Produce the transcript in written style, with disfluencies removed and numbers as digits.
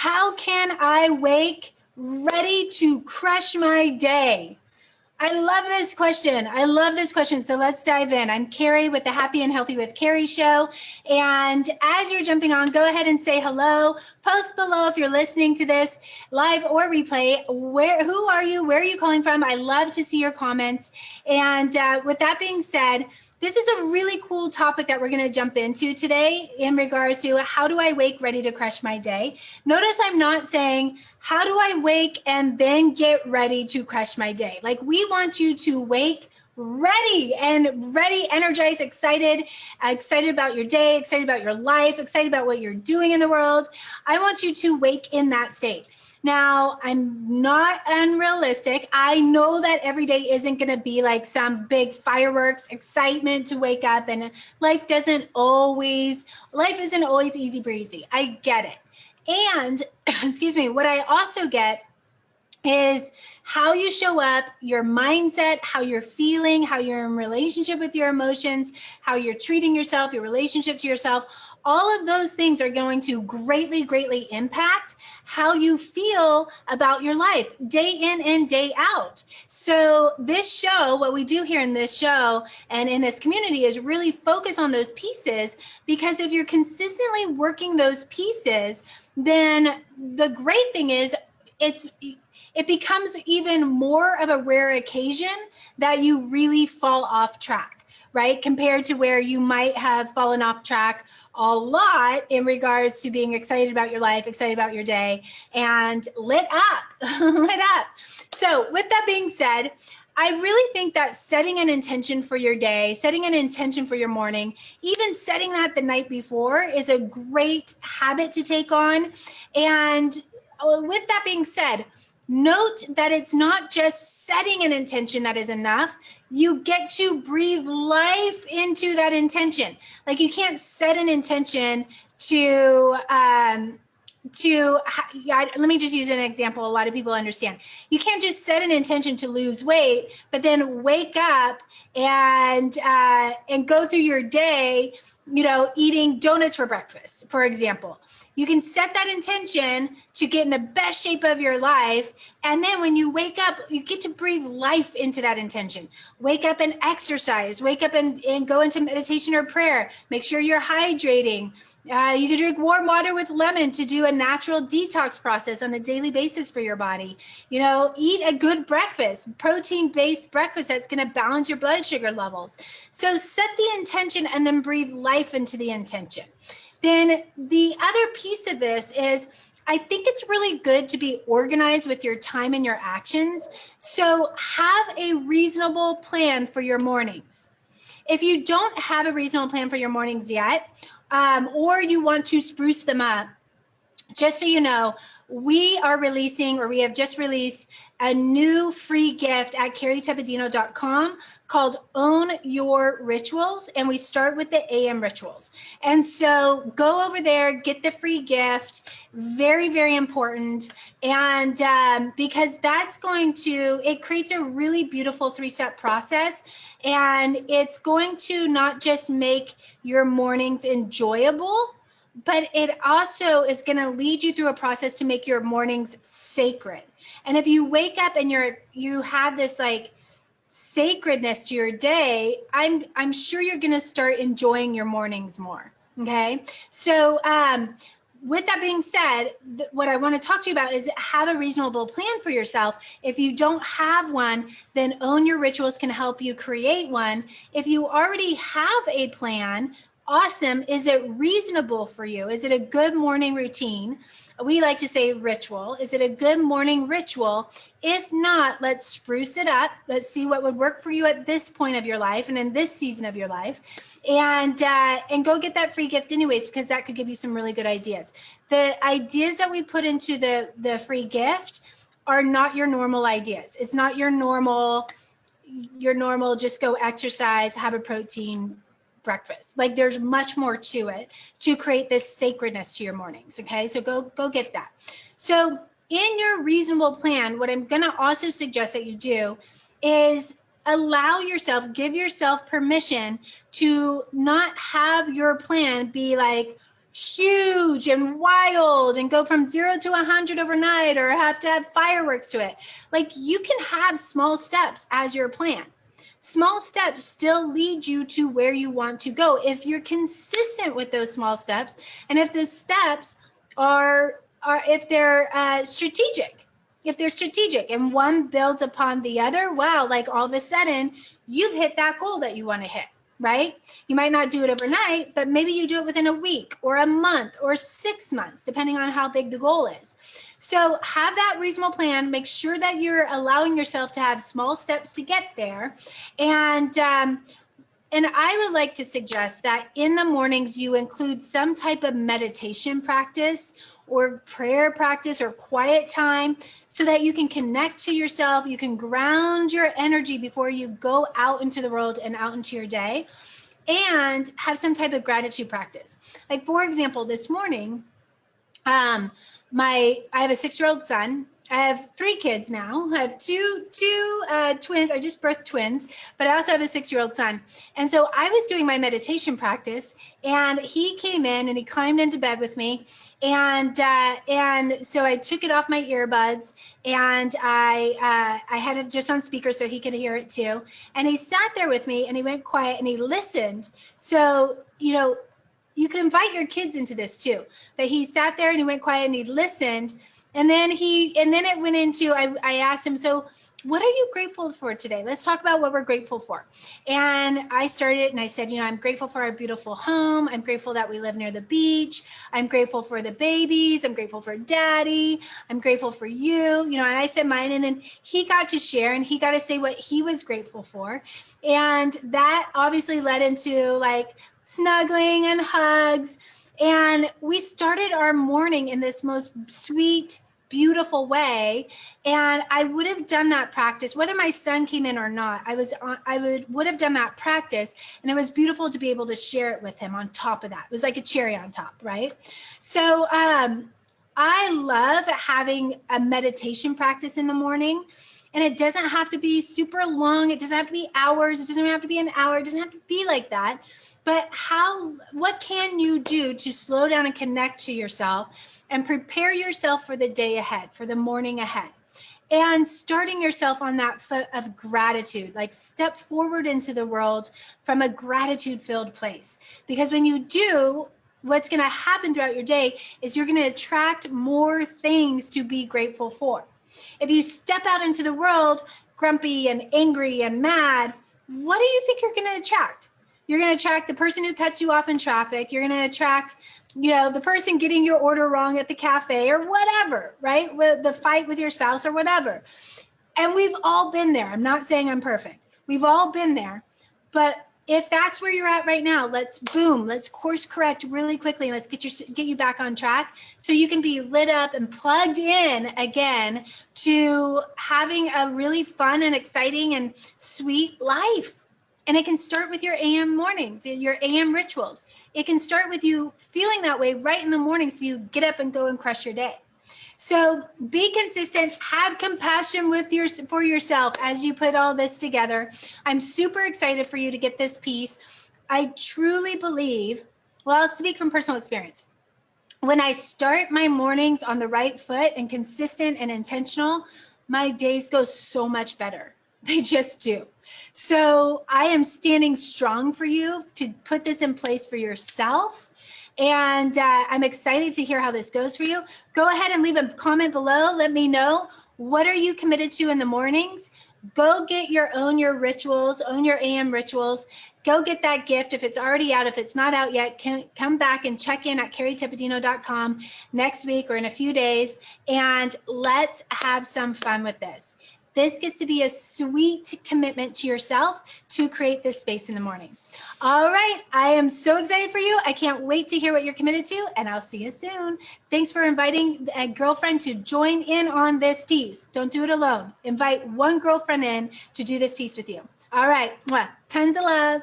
How can I wake ready to crush my day? I love this question. I love this question. So let's dive in. I'm Carrie with the Happy and Healthy with Carrie show. And as you're jumping on, go ahead and say hello. Post below if you're listening to this live or replay. Who are you? Where are you calling from? I love to see your comments. And with that being said, this is a really cool topic that we're going to jump into today in regards to how do I wake ready to crush my day. Notice I'm not saying how do I wake and then get ready to crush my day. Like, we want you to wake ready, energized, excited about your day, excited about your life, excited about what you're doing in the world. I want you to wake in that state. Now, I'm not unrealistic. I know that every day isn't going to be like some big fireworks excitement to wake up, and life isn't always easy breezy. I get it. And excuse me, what I also get is how you show up, your mindset, how you're feeling, how you're in relationship with your emotions, how you're treating yourself, your relationship to yourself. All of those things are going to greatly impact how you feel about your life day in and day out. So this show, what we do here in this show and in this community is really focus on those pieces, because if you're consistently working those pieces, then the great thing is it becomes even more of a rare occasion that you really fall off track, right? Compared to where you might have fallen off track a lot in regards to being excited about your life, excited about your day, and lit up, lit up. So with that being said, I really think that setting an intention for your day, setting an intention for your morning, even setting that the night before is a great habit to take on. And with that being said, note that it's not just setting an intention that is enough. You get to breathe life into that intention. Like, you can't set an intention let me just use an example a lot of people understand. You can't just set an intention to lose weight, but then wake up and go through your day, eating donuts for breakfast, for example. You can set that intention to get in the best shape of your life. And then when you wake up, you get to breathe life into that intention. Wake up and exercise. Wake up and go into meditation or prayer. Make sure you're hydrating. You can drink warm water with lemon to do a natural detox process on a daily basis for your body. Eat a good breakfast, protein-based breakfast that's going to balance your blood sugar levels. So set the intention and then breathe life into the intention. Then the other piece of this is, I think it's really good to be organized with your time and your actions. So have a reasonable plan for your mornings. If you don't have a reasonable plan for your mornings yet, or you want to spruce them up, just so you know, we have just released a new free gift at carrietepedino.com called Own Your Rituals, and we start with the AM rituals. And so go over there, get the free gift, very important, and because it creates a really beautiful 3-step process, and it's going to not just make your mornings enjoyable, but it also is going to lead you through a process to make your mornings sacred. And if you wake up and you have this like sacredness to your day, I'm sure you're going to start enjoying your mornings more. Okay. So, with that being said, what I want to talk to you about is have a reasonable plan for yourself. If you don't have one, then Own Your Rituals can help you create one. If you already have a plan, awesome. Is it reasonable for you? Is it a good morning routine? We like to say ritual. Is it a good morning ritual? If not, let's spruce it up. Let's see what would work for you at this point of your life and in this season of your life. And go get that free gift anyways, because that could give you some really good ideas. The ideas that we put into the free gift are not your normal ideas. It's not your normal just go exercise, have a protein breakfast. Like, there's much more to it to create this sacredness to your mornings. Okay, so go get that. So in your reasonable plan, what I'm going to also suggest that you do is give yourself permission to not have your plan be like huge and wild and go from 0 to 100 overnight, or have to have fireworks to it. Like, you can have small steps as your plan. Small steps still lead you to where you want to go if you're consistent with those small steps, and if the steps are if they're strategic. If they're strategic and one builds upon the other, wow, like all of a sudden you've hit that goal that you want to hit, right? You might not do it overnight, but maybe you do it within a week or a month or 6 months, depending on how big the goal is. So have that reasonable plan. Make sure that you're allowing yourself to have small steps to get there. And I would like to suggest that in the mornings you include some type of meditation practice or prayer practice or quiet time, so that you can connect to yourself, you can ground your energy before you go out into the world and out into your day, and have some type of gratitude practice. Like, for example, this morning, I have a 6-year-old son. I have 3 kids now. I have two twins. I just birthed twins, but I also have a 6-year-old son. And so I was doing my meditation practice, and he came in and he climbed into bed with me. And so I took it off my earbuds, and I had it just on speaker so he could hear it too. And he sat there with me, and he went quiet and he listened. So, you can invite your kids into this too. But he sat there and he went quiet and he listened. And then it went into, I asked him, so what are you grateful for today? Let's talk about what we're grateful for. And I started and I said, I'm grateful for our beautiful home. I'm grateful that we live near the beach. I'm grateful for the babies. I'm grateful for daddy. I'm grateful for you, and I said mine. And then he got to share and he got to say what he was grateful for. And that obviously led into like snuggling and hugs. And we started our morning in this most sweet, beautiful way. And I would have done that practice, whether my son came in or not. I would have done that practice. And it was beautiful to be able to share it with him on top of that. It was like a cherry on top, right? So I love having a meditation practice in the morning. And it doesn't have to be super long. It doesn't have to be hours. It doesn't have to be an hour. It doesn't have to be like that. But what can you do to slow down and connect to yourself and prepare yourself for the day ahead, for the morning ahead? And starting yourself on that foot of gratitude, like step forward into the world from a gratitude-filled place. Because when you do, what's going to happen throughout your day is you're going to attract more things to be grateful for. If you step out into the world grumpy and angry and mad, what do you think you're going to attract? You're going to attract the person who cuts you off in traffic. You're going to attract, the person getting your order wrong at the cafe or whatever, right? With the fight with your spouse or whatever. And we've all been there. I'm not saying I'm perfect. We've all been there. But if that's where you're at right now, let's course correct really quickly. And let's get you back on track so you can be lit up and plugged in again to having a really fun and exciting and sweet life. And it can start with your AM mornings, your AM rituals. It can start with you feeling that way right in the morning so you get up and go and crush your day. So be consistent, have compassion for yourself as you put all this together. I'm super excited for you to get this piece. I truly believe, I'll speak from personal experience. When I start my mornings on the right foot and consistent and intentional, my days go so much better. They just do. So I am standing strong for you to put this in place for yourself. And I'm excited to hear how this goes for you. Go ahead and leave a comment below. Let me know, what are you committed to in the mornings? Go get your rituals, own your AM rituals. Go get that gift. If it's already out, if it's not out yet, come back and check in at carrietepedino.com next week or in a few days. And let's have some fun with this. This gets to be a sweet commitment to yourself to create this space in the morning. All right, I am so excited for you. I can't wait to hear what you're committed to, and I'll see you soon. Thanks for inviting a girlfriend to join in on this piece. Don't do it alone. Invite one girlfriend in to do this piece with you. All right, tons of love.